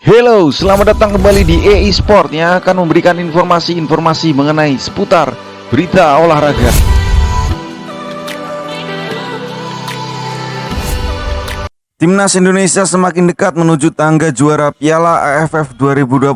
Halo, selamat datang kembali di EI Sport yang akan memberikan informasi-informasi mengenai seputar berita olahraga. Timnas Indonesia semakin dekat menuju tangga juara Piala AFF 2020.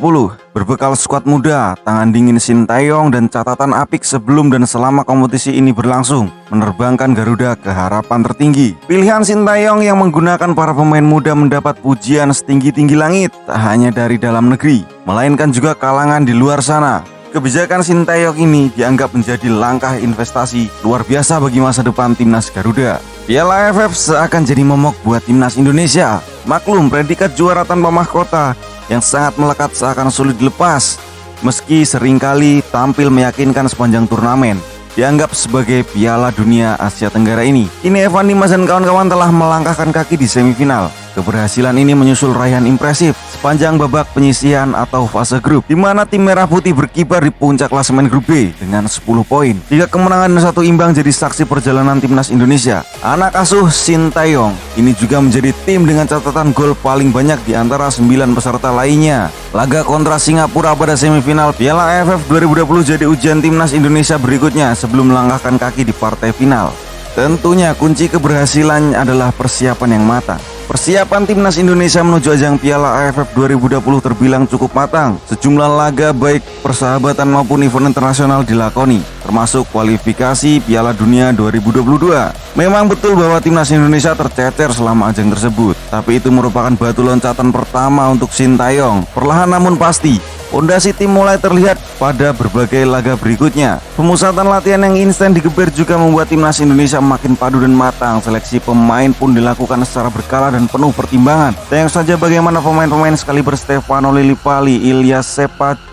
Berbekal skuad muda, tangan dingin Sintayong dan catatan apik sebelum dan selama kompetisi ini berlangsung, menerbangkan Garuda ke harapan tertinggi. Pilihan Sintayong yang menggunakan para pemain muda mendapat pujian setinggi-tinggi langit, tak hanya dari dalam negeri, melainkan juga kalangan di luar sana. Kebijakan Sintayong ini dianggap menjadi langkah investasi luar biasa bagi masa depan timnas Garuda. Piala AFF seakan jadi momok buat timnas Indonesia. Maklum, predikat juara tanpa mahkota yang sangat melekat seakan sulit dilepas. Meski seringkali tampil meyakinkan sepanjang turnamen, dianggap sebagai Piala Dunia Asia Tenggara ini. Kini Evan Dimas dan kawan-kawan telah melangkahkan kaki di semifinal. Keberhasilan ini menyusul raihan impresif sepanjang babak penyisihan atau fase grup, di mana tim merah putih berkibar di puncak klasemen grup B dengan 10 poin. 3 kemenangan dan 1 imbang jadi saksi perjalanan timnas Indonesia. Anak asuh Sintayong ini juga menjadi tim dengan catatan gol paling banyak di antara 9 peserta lainnya. Laga kontra Singapura pada semifinal Piala AFF 2020 jadi ujian timnas Indonesia berikutnya sebelum melangkahkan kaki di partai final. Tentunya kunci keberhasilan adalah persiapan yang matang. Persiapan timnas Indonesia menuju ajang Piala AFF 2020 terbilang cukup matang. Sejumlah laga baik persahabatan maupun event internasional dilakoni, termasuk kualifikasi Piala Dunia 2022. Memang betul bahwa timnas Indonesia tercecer selama ajang tersebut, tapi itu merupakan batu loncatan pertama untuk Sintayong. Perlahan namun pasti, fondasi tim mulai terlihat pada berbagai laga berikutnya. Pemusatan latihan yang instan digeber juga membuat timnas Indonesia makin padu dan matang. Seleksi pemain pun dilakukan secara berkala dan penuh pertimbangan. Tengok saja bagaimana pemain-pemain sekaliber Stefano Lillipali, Ilyas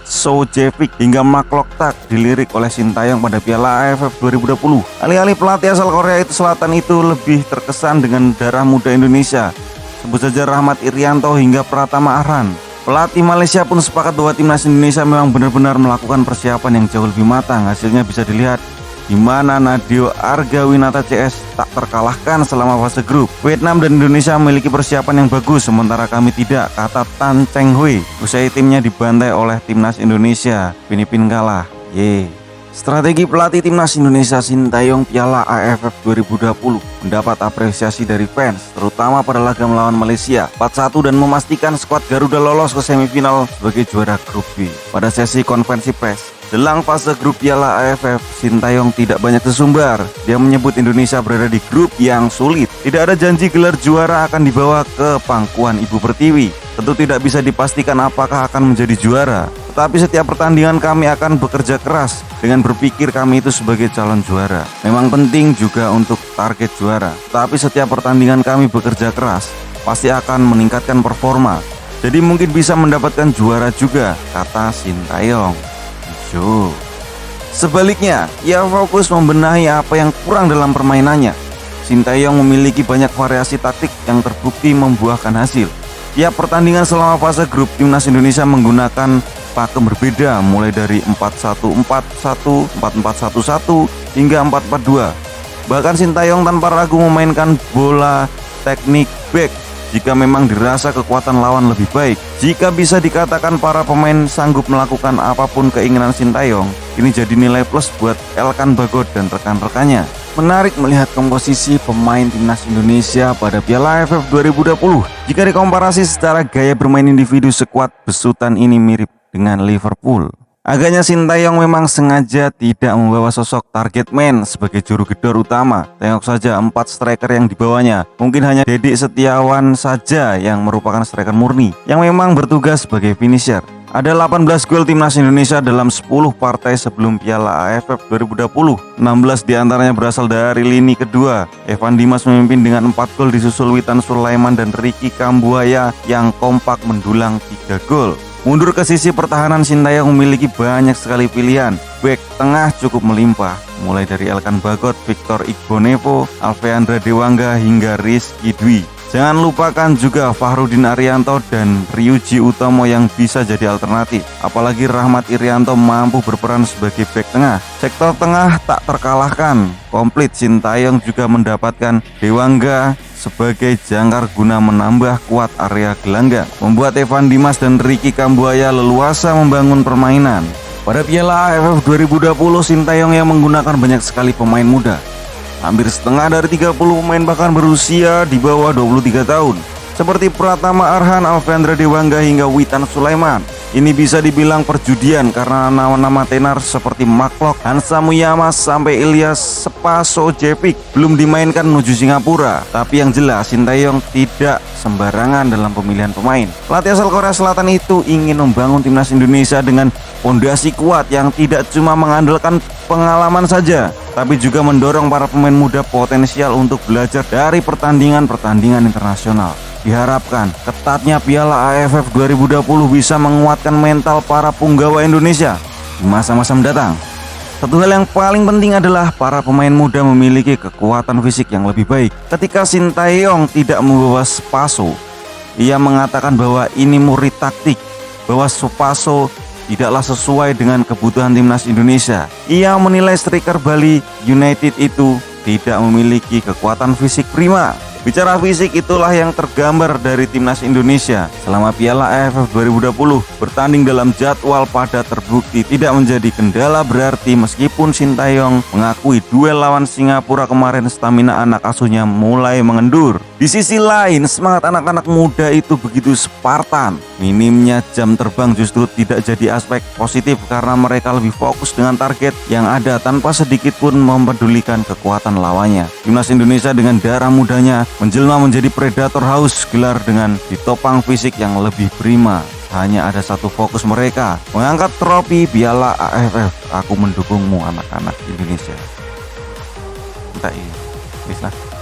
Sojevic hingga Mark Lockhart dilirik oleh Sintayong pada Piala AFF 2020. Alih-alih pelatih asal Korea Selatan itu lebih terkesan dengan darah muda Indonesia. Sebut saja Rahmat Irianto hingga Pratama Arhan. Pelatih Malaysia pun sepakat bahwa timnas Indonesia memang benar-benar melakukan persiapan yang jauh lebih matang. Hasilnya bisa dilihat di mana Nadeo Argawinata CS tak terkalahkan selama fase grup. Vietnam dan Indonesia memiliki persiapan yang bagus, sementara kami tidak, kata Tan Cheng Hui. Usai timnya dibantai oleh timnas Indonesia, Filipina kalah. Strategi pelatih timnas Indonesia Sintayong Piala AFF 2020 mendapat apresiasi dari fans, terutama pada laga melawan Malaysia 4-1 dan memastikan skuad Garuda lolos ke semifinal sebagai juara grup B. Pada sesi konferensi pers jelang fase grup Piala AFF, Sintayong tidak banyak tersumbar. Dia menyebut Indonesia berada di grup yang sulit. Tidak ada janji gelar juara akan dibawa ke pangkuan Ibu Pertiwi. Tentu tidak bisa dipastikan apakah akan menjadi juara, tetapi setiap pertandingan kami akan bekerja keras dengan berpikir kami itu sebagai calon juara. Memang penting juga untuk target juara, tetapi setiap pertandingan kami bekerja keras pasti akan meningkatkan performa. Jadi mungkin bisa mendapatkan juara juga, kata Sintayong. Sebaliknya, ia fokus membenahi apa yang kurang dalam permainannya. Sintayong memiliki banyak variasi taktik yang terbukti membuahkan hasil. Tiap pertandingan selama fase grup, timnas Indonesia menggunakan pakem berbeda, mulai dari 4-1-4-1, 4-4-1-1 hingga 4-4-2. Bahkan Sintayong tanpa ragu memainkan bola teknik back jika memang dirasa kekuatan lawan lebih baik. Jika bisa dikatakan para pemain sanggup melakukan apapun keinginan Sintayong, ini jadi nilai plus buat Elkan Bagot dan rekan-rekannya. Menarik melihat komposisi pemain timnas Indonesia pada Piala AFF 2020. Jika dikomparasi secara gaya bermain individu, skuad besutan ini mirip dengan Liverpool. Agaknya Sintayong memang sengaja tidak membawa sosok target man sebagai juru gedor utama. Tengok saja 4 striker yang dibawanya. Mungkin hanya Dedik Setiawan saja yang merupakan striker murni, yang memang bertugas sebagai finisher. Ada 18 gol timnas Indonesia dalam 10 partai sebelum Piala AFF 2020. 16 diantaranya berasal dari lini kedua. Evan Dimas memimpin dengan 4 gol, disusul Witan Sulaiman dan Ricky Kambuaya yang kompak mendulang 3 gol. Mundur ke sisi pertahanan, Sintayong memiliki banyak sekali pilihan. Bek tengah cukup melimpah, mulai dari Elkan Bagot, Victor Igbonevo, Alveandra Dewangga hingga Rizky Dwi. Jangan lupakan juga Fahrudin Arianto dan Ryuji Utomo yang bisa jadi alternatif. Apalagi Rahmat Irianto mampu berperan sebagai bek tengah. Sektor tengah tak terkalahkan. Komplit, Sintayong juga mendapatkan Dewangga, sebagai jangkar guna menambah kuat area gelanggang, membuat Evan Dimas dan Ricky Kambuaya leluasa membangun permainan. Pada Piala AFF 2020, Sintayong yang menggunakan banyak sekali pemain muda. Hampir setengah dari 30 pemain bahkan berusia di bawah 23 tahun. Seperti Pratama Arhan, Alvendra Dewangga hingga Witan Sulaiman. Ini bisa dibilang perjudian karena nama-nama tenar seperti Maklok, Hansa Muyama sampai Ilyas Spasojevic belum dimainkan menuju Singapura. Tapi yang jelas Sintayong tidak sembarangan dalam pemilihan pemain. Pelatih asal Korea Selatan itu ingin membangun timnas Indonesia dengan fondasi kuat yang tidak cuma mengandalkan pengalaman saja, tapi juga mendorong para pemain muda potensial untuk belajar dari pertandingan-pertandingan internasional. Diharapkan ketatnya Piala AFF 2020 bisa menguatkan mental para punggawa Indonesia di masa-masa mendatang. Satu hal yang paling penting adalah para pemain muda memiliki kekuatan fisik yang lebih baik. Ketika Sintayong tidak membawa Spaso, ia mengatakan bahwa ini murni taktik, bahwa Spaso tidaklah sesuai dengan kebutuhan timnas Indonesia. Ia menilai striker Bali United itu tidak memiliki kekuatan fisik prima. Bicara fisik, itulah yang tergambar dari timnas Indonesia selama Piala AFF 2020. Bertanding dalam jadwal padat terbukti tidak menjadi kendala berarti meskipun Sintayong mengakui duel lawan Singapura kemarin stamina anak asuhnya mulai mengendur. Di sisi lain, semangat anak-anak muda itu begitu Spartan. Minimnya jam terbang justru tidak jadi aspek positif karena mereka lebih fokus dengan target yang ada tanpa sedikit pun mempedulikan kekuatan lawannya. Timnas Indonesia dengan darah mudanya menjelma menjadi predator haus gelar dengan ditopang fisik yang lebih prima. Hanya ada satu fokus mereka, mengangkat trofi Piala AFF. Aku mendukungmu anak-anak Indonesia. Entah ini, bisa.